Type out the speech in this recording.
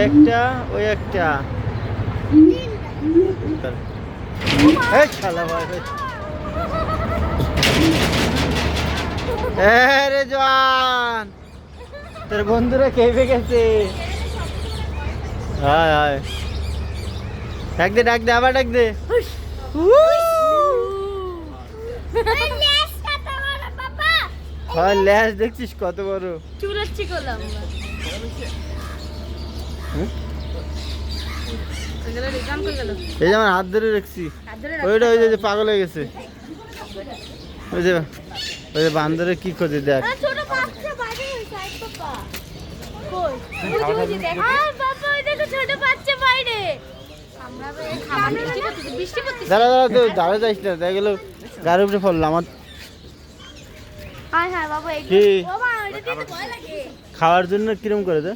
একটা ওই একটা এই শালা ভাই রে জওয়ান তোর বন্ধুরা খেয়ে গেছে। হায় হায় ডাক দে আবার ডাক দে। ল্যাস দেখছিস কত বড় চুলাচ্ছি করলাম এই যে আমার হাত ধরে রাখছি ওইটা ওই যে পাগল হয়ে গেছে ওই যে বান্দরে কি খোঁজে দেখ দাঁড়া দাঁড়া যাইস না দেখা গেল গাড়ির উপরে পড়লো আমার খাওয়ার জন্য কিরম করে দে